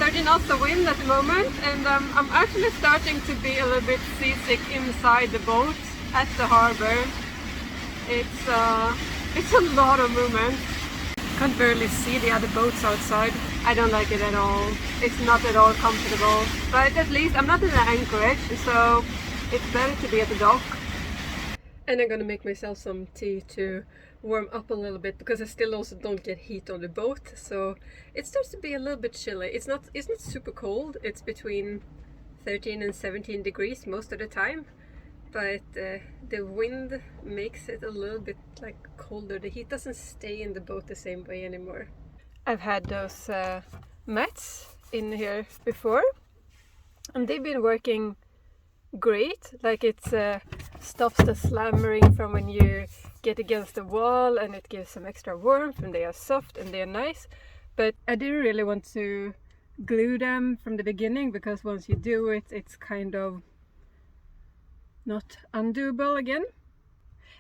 30 knots of wind at the moment, and I'm actually starting to be a little bit seasick inside the boat at the harbor. It's a lot of movement. Can't barely see the other boats outside. I don't like it at all. It's not at all comfortable. But at least I'm not in an anchorage, so it's better to be at the dock. And I'm gonna make myself some tea to warm up a little bit, because I still also don't get heat on the boat, so it starts to be a little bit chilly. It's not super cold. It's between 13 and 17 degrees most of the time, but the wind makes it a little bit like colder. The heat doesn't stay in the boat the same way anymore. I've had those mats in here before, and they've been working great. Like it stops the slammering from when you get against the wall, and it gives some extra warmth, and they are soft and they are nice. But I didn't really want to glue them from the beginning, because once you do it, it's kind of not undoable again.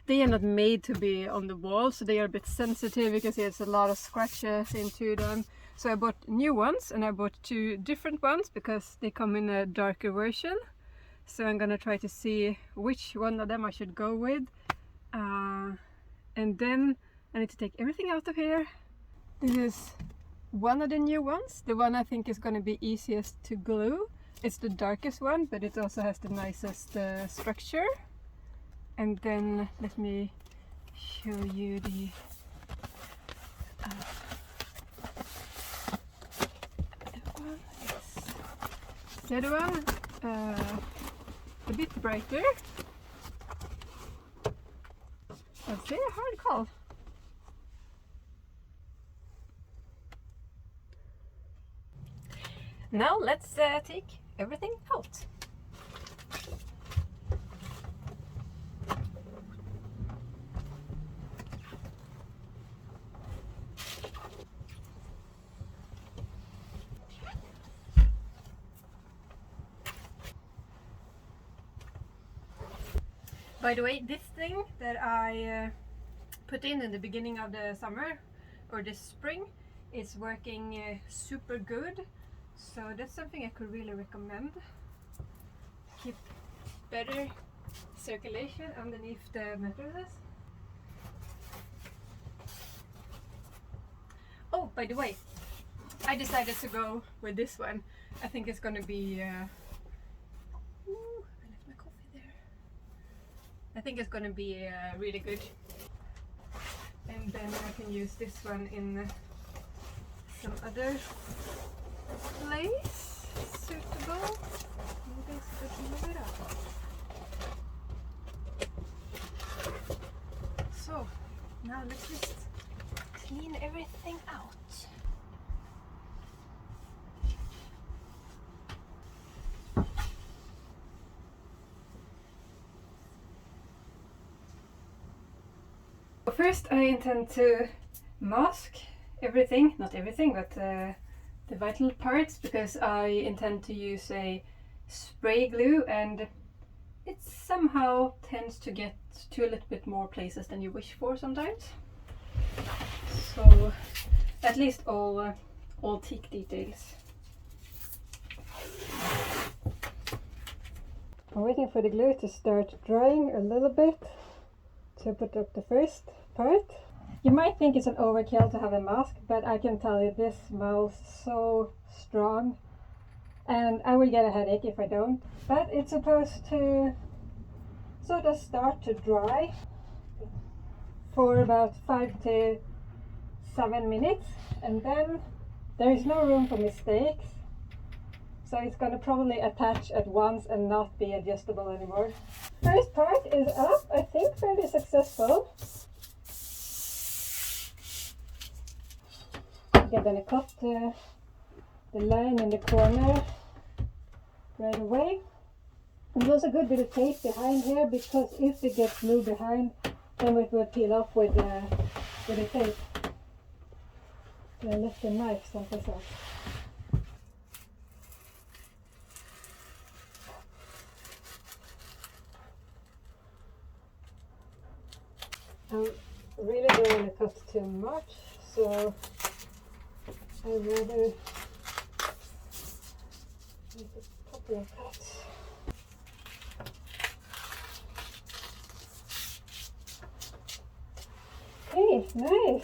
They are not made to be on the wall, so they are a bit sensitive because there's a lot of scratches into them. So I bought new ones, and I bought 2 different ones because they come in a darker version. So I'm gonna try to see which one of them I should go with. And then I need to take everything out of here. This is one of the new ones, the one I think is gonna be easiest to glue. It's the darkest one, but it also has the nicest structure. And then let me show you the other one. A bit brighter. That's very hard call. Now let's take everything out. By the way, this thing that I put in the beginning of the summer or this spring is working super good. So that's something I could really recommend. Keep better circulation underneath the mattresses. Oh, by the way, I decided to go with this one. I think it's gonna be I think it's gonna be really good. And then I can use this one in some other place suitable. So now let's just clean everything out. First, I intend to mask everything, not everything, but the vital parts, because I intend to use a spray glue, and it somehow tends to get to a little bit more places than you wish for sometimes. So at least all teak details. I'm waiting for the glue to start drying a little bit to put up the first part. You might think it's an overkill to have a mask, but I can tell you this smells so strong, and I will get a headache if I don't. But it's supposed to sort of start to dry for about 5 to 7 minutes, and then there is no room for mistakes. So it's going to probably attach at once and not be adjustable anymore. First part is up, I think fairly successful. I'm going to cut the line in the corner right away. And there's a good bit of tape behind here, because if it gets glue behind, then it will peel off with the tape. So I left the knife someplace else. I really don't want to cut too much, so I'd rather dear cats. Okay, nice.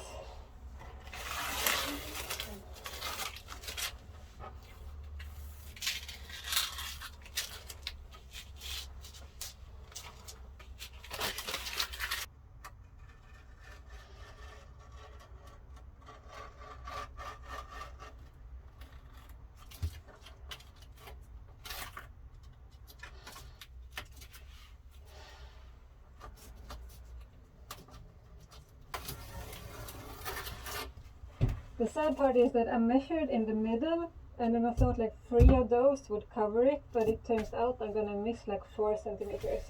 The sad part is that I measured in the middle and then I thought like 3 of those would cover it, but it turns out I'm gonna miss like 4 centimeters.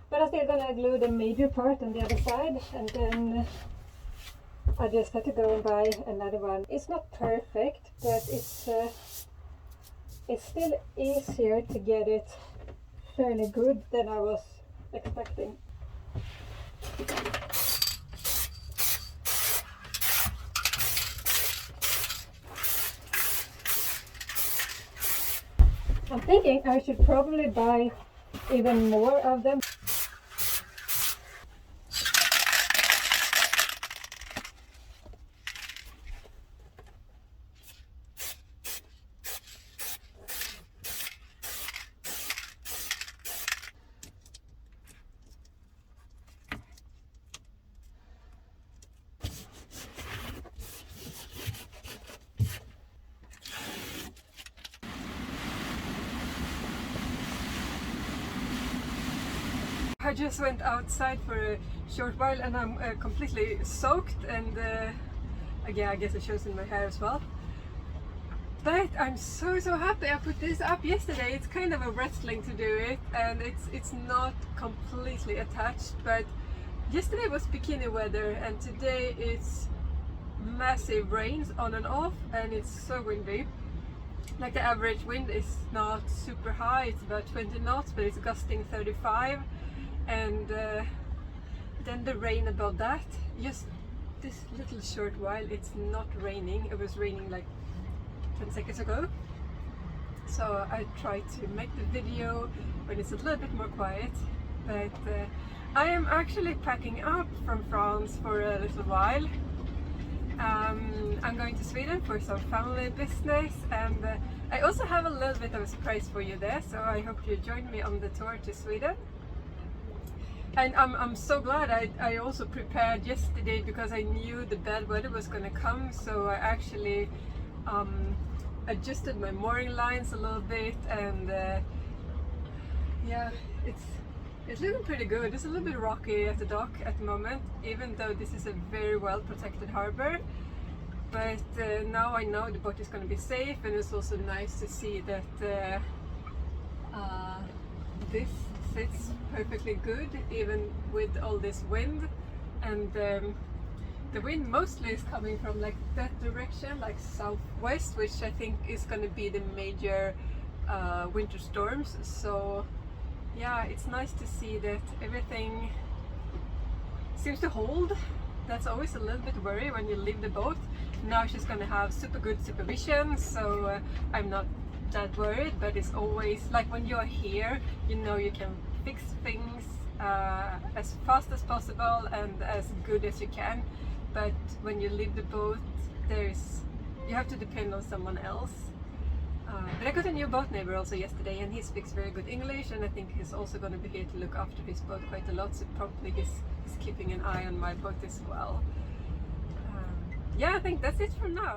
But I'm still gonna glue the major part on the other side, and then I just had to go and buy another one. It's not perfect, but it's still easier to get it fairly good than I was expecting. I'm thinking I should probably buy even more of them. I just went outside for a short while and I'm completely soaked, and yeah, I guess it shows in my hair as well. But I'm so happy I put this up yesterday. It's kind of a wrestling to do it, and it's not completely attached, but yesterday was bikini weather and today it's massive rains on and off, and it's so windy. Like the average wind is not super high, it's about 20 knots, but it's gusting 35. And then the rain above that, just this little short while it's not raining. It was raining like 10 seconds ago. So I try to make the video when it's a little bit more quiet. But I am actually packing up from France for a little while. I'm going to Sweden for some family business, and I also have a little bit of a surprise for you there, so I hope you join me on the tour to Sweden. And I'm so glad I also prepared yesterday, because I knew the bad weather was going to come, so I actually adjusted my mooring lines a little bit, and yeah, it's looking pretty good. It's a little bit rocky at the dock at the moment, even though this is a very well protected harbor. But now I know the boat is going to be safe, and it's also nice to see that this fits perfectly good even with all this wind. And the wind mostly is coming from like that direction, like southwest, which I think is going to be the major winter storms. So yeah, it's nice to see that everything seems to hold. That's always a little bit worry when you leave the boat. Now she's going to have super good supervision, so I'm not that worried. But it's always like when you're here, you know, you can fix things as fast as possible and as good as you can. But when you leave the boat, you have to depend on someone else. But I got a new boat neighbor also yesterday, and he speaks very good English, and I think he's also going to be here to look after his boat quite a lot, so probably he's keeping an eye on my boat as well. Yeah, I think that's it for now.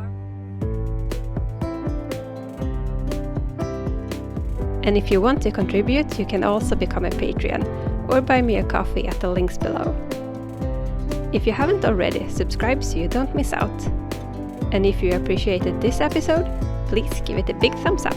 And if you want to contribute, you can also become a Patreon or buy me a coffee at the links below. If you haven't already, subscribe so you don't miss out. And if you appreciated this episode, please give it a big thumbs up.